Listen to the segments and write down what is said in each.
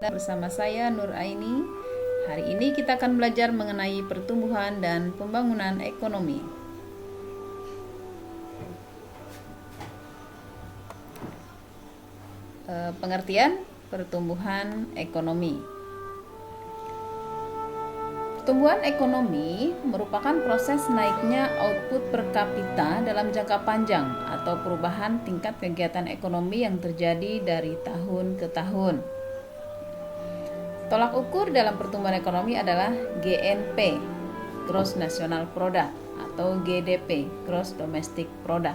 Bersama saya Nur Aini. Hari ini kita akan belajar mengenai pertumbuhan dan pembangunan ekonomi. Pengertian pertumbuhan ekonomi. Pertumbuhan ekonomi merupakan proses naiknya output per kapita dalam jangka panjang atau perubahan tingkat kegiatan ekonomi yang terjadi dari tahun ke tahun. Tolak ukur dalam pertumbuhan ekonomi adalah GNP, Gross National Product, atau GDP, Gross Domestic Product.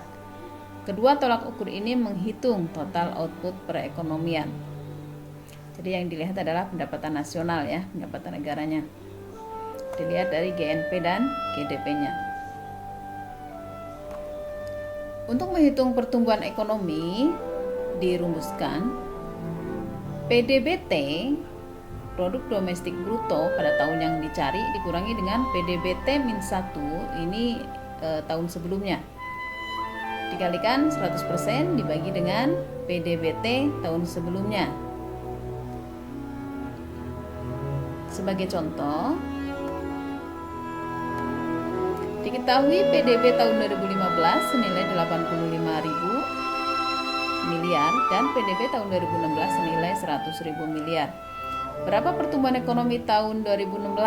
Kedua tolak ukur ini menghitung total output perekonomian. Jadi yang dilihat adalah pendapatan nasional ya, pendapatan negaranya. Dilihat dari GNP dan GDP-nya. Untuk menghitung pertumbuhan ekonomi dirumuskan PDBT, produk domestik bruto pada tahun yang dicari dikurangi dengan PDBT min 1 ini tahun sebelumnya, dikalikan 100% dibagi dengan PDBT tahun sebelumnya. Sebagai contoh, diketahui PDB tahun 2015 senilai 85.000 miliar dan PDB tahun 2016 senilai 100.000 miliar. Berapa pertumbuhan ekonomi tahun 2016?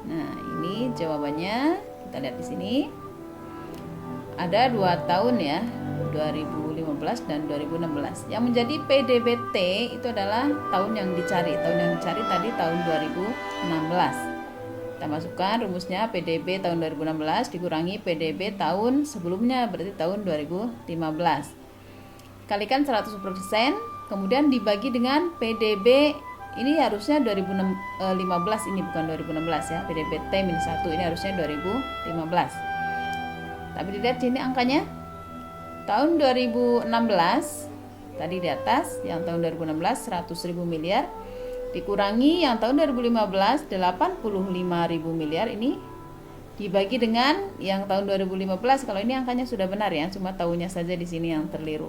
Nah, ini jawabannya kita lihat di sini. Ada 2 tahun ya, 2015 dan 2016. Yang menjadi PDBT itu adalah tahun yang dicari. Tahun yang dicari tadi tahun 2016. Kita masukkan rumusnya PDB tahun 2016 dikurangi PDB tahun sebelumnya, berarti tahun 2015. Kalikan 100%, kemudian dibagi dengan PDB. Ini harusnya 2015, ini bukan 2016 ya. PDBT min 1 ini harusnya 2015. Tapi dilihat sini angkanya. Tahun 2016 tadi di atas, yang tahun 2016 100.000 miliar dikurangi yang tahun 2015 85.000 miliar, ini dibagi dengan yang tahun 2015. Kalau ini angkanya sudah benar ya, cuma tahunnya saja di sini yang keliru.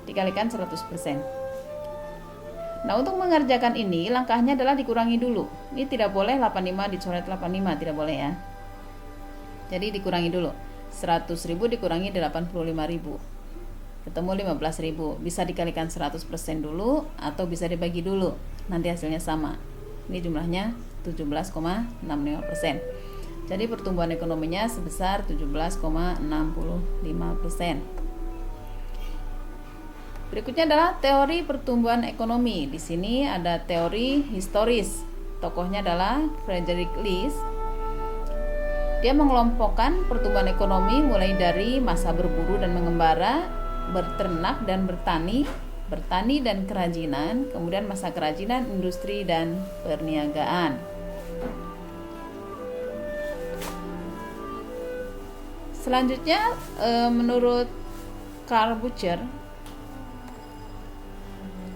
Dikalikan 100%. Nah, untuk mengerjakan ini langkahnya adalah dikurangi dulu. Ini tidak boleh 85 dicoret 85, tidak boleh ya. Jadi dikurangi dulu. 100.000 dikurangi 85.000. Ketemu 15.000. Bisa dikalikan 100% dulu atau bisa dibagi dulu. Nanti hasilnya sama. Ini jumlahnya 17,65%. Jadi pertumbuhan ekonominya sebesar 17,65%. Berikutnya adalah teori pertumbuhan ekonomi. Di sini ada teori historis. Tokohnya adalah Frederick List. Dia mengelompokkan pertumbuhan ekonomi mulai dari masa berburu dan mengembara, berternak dan bertani dan kerajinan, kemudian masa kerajinan, industri dan perniagaan. Selanjutnya menurut Karl Bucher,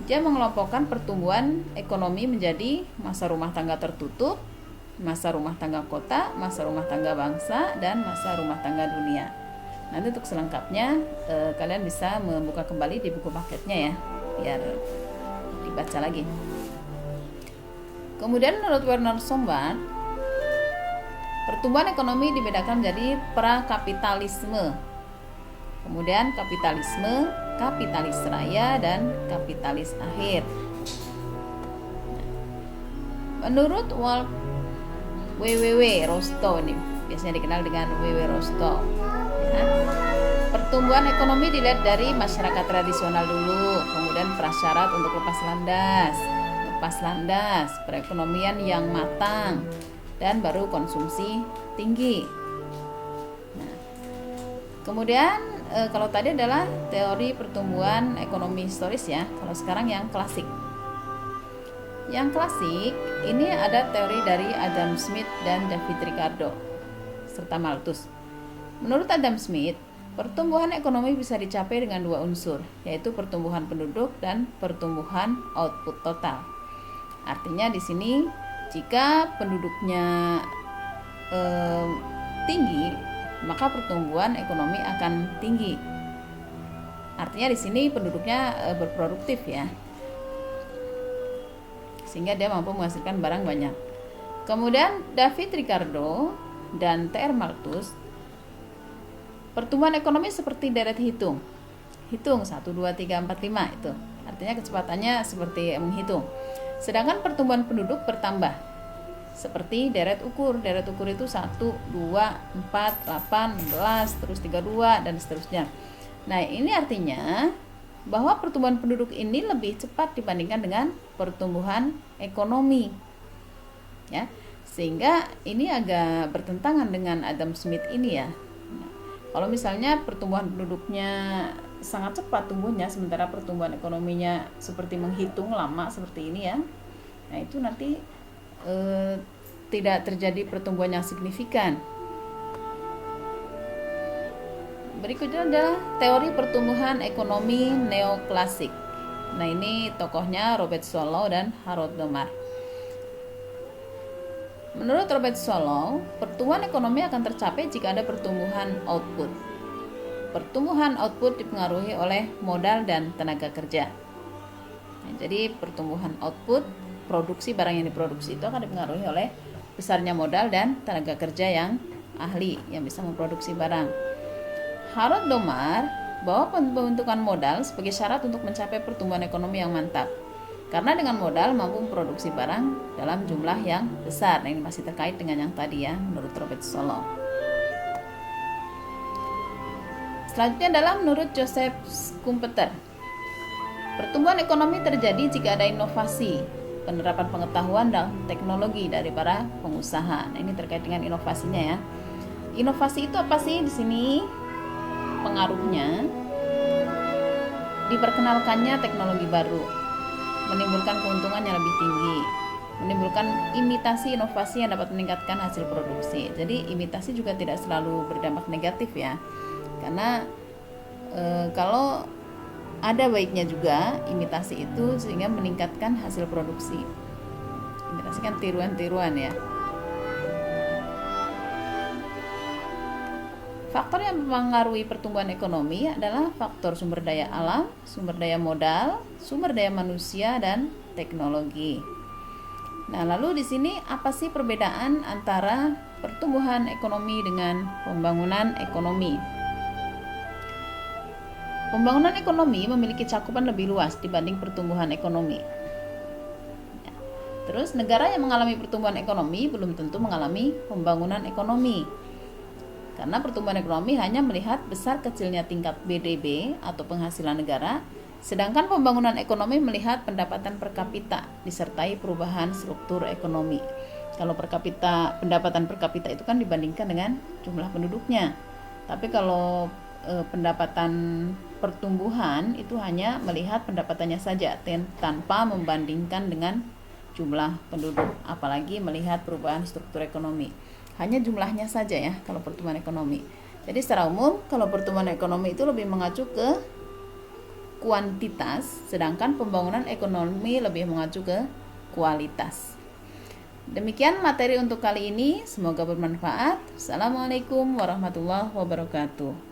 dia mengelompokkan pertumbuhan ekonomi menjadi masa rumah tangga tertutup, masa rumah tangga kota, masa rumah tangga bangsa, dan masa rumah tangga dunia. Nanti untuk selengkapnya kalian bisa membuka kembali di buku paketnya ya, biar dibaca lagi. Kemudian menurut Werner Sombart, pertumbuhan ekonomi dibedakan menjadi prakapitalisme, kemudian kapitalisme, kapitalis raya, dan kapitalis akhir. Menurut W.W. Rostow, nih biasanya dikenal dengan W.W. Rostow ya, pertumbuhan ekonomi dilihat dari masyarakat tradisional dulu, kemudian prasyarat untuk lepas landas, perekonomian yang matang, dan baru konsumsi tinggi. Nah, kemudian kalau tadi adalah teori pertumbuhan ekonomi historis ya. Kalau sekarang yang klasik. Yang klasik ini ada teori dari Adam Smith dan David Ricardo serta Malthus. Menurut Adam Smith, pertumbuhan ekonomi bisa dicapai dengan 2 unsur, yaitu pertumbuhan penduduk dan pertumbuhan output total. Artinya di sini jika penduduknya tinggi, maka pertumbuhan ekonomi akan tinggi. Artinya di sini penduduknya berproduktif ya. sehingga dia mampu menghasilkan barang banyak. Kemudian David Ricardo dan T.R. Malthus, pertumbuhan ekonomi seperti deret hitung. Hitung 1, 2, 3, 4, 5 itu. Artinya kecepatannya seperti menghitung. Sedangkan pertumbuhan penduduk bertambah seperti deret ukur. Deret ukur itu 1, 2, 4, 8, 11, terus 32 dan seterusnya. Nah, ini artinya bahwa pertumbuhan penduduk ini lebih cepat dibandingkan dengan pertumbuhan ekonomi. Ya. Sehingga ini agak bertentangan dengan Adam Smith ini ya. Nah, kalau misalnya pertumbuhan penduduknya sangat cepat tumbuhnya, sementara pertumbuhan ekonominya seperti menghitung lama seperti ini ya, nah itu nanti tidak terjadi pertumbuhan yang signifikan. Berikutnya adalah teori pertumbuhan ekonomi neoklasik. Nah, ini tokohnya Robert Solow dan Harold Domar. Menurut Robert Solow, pertumbuhan ekonomi akan tercapai jika ada pertumbuhan output. Pertumbuhan output dipengaruhi oleh modal dan tenaga kerja. Nah, jadi pertumbuhan output, produksi barang yang diproduksi itu akan dipengaruhi oleh besarnya modal dan tenaga kerja yang ahli yang bisa memproduksi barang. Harold Domar bahwa pembentukan modal sebagai syarat untuk mencapai pertumbuhan ekonomi yang mantap. Karena dengan modal mampu memproduksi barang dalam jumlah yang besar. Nah, ini masih terkait dengan yang tadi ya, menurut Robert Solow. Selanjutnya adalah menurut Joseph Schumpeter. Pertumbuhan ekonomi terjadi jika ada inovasi, penerapan pengetahuan dan teknologi dari para pengusaha. Nah, ini terkait dengan inovasinya ya. Inovasi itu apa sih di sini? Pengaruhnya diperkenalkannya teknologi baru, menimbulkan keuntungan yang lebih tinggi, menimbulkan imitasi inovasi yang dapat meningkatkan hasil produksi. Jadi imitasi juga tidak selalu berdampak negatif ya, karena kalau ada baiknya juga imitasi itu sehingga meningkatkan hasil produksi. Imitasi kan tiruan-tiruan ya. Faktor yang mempengaruhi pertumbuhan ekonomi adalah faktor sumber daya alam, sumber daya modal, sumber daya manusia, dan teknologi. Nah, lalu di sini apa sih perbedaan antara pertumbuhan ekonomi dengan pembangunan ekonomi? Pembangunan ekonomi memiliki cakupan lebih luas dibanding pertumbuhan ekonomi. Terus, negara yang mengalami pertumbuhan ekonomi belum tentu mengalami pembangunan ekonomi. Karena pertumbuhan ekonomi hanya melihat besar kecilnya tingkat PDB atau penghasilan negara, sedangkan pembangunan ekonomi melihat pendapatan per kapita disertai perubahan struktur ekonomi. Kalau pendapatan per kapita itu kan dibandingkan dengan jumlah penduduknya. Tapi kalau pendapatan pertumbuhan itu hanya melihat pendapatannya saja tanpa membandingkan dengan jumlah penduduk, apalagi melihat perubahan struktur ekonomi. Hanya jumlahnya saja ya kalau pertumbuhan ekonomi. Jadi secara umum kalau pertumbuhan ekonomi itu lebih mengacu ke kuantitas, sedangkan pembangunan ekonomi lebih mengacu ke kualitas. Demikian materi untuk kali ini, semoga bermanfaat. Assalamualaikum warahmatullahi wabarakatuh.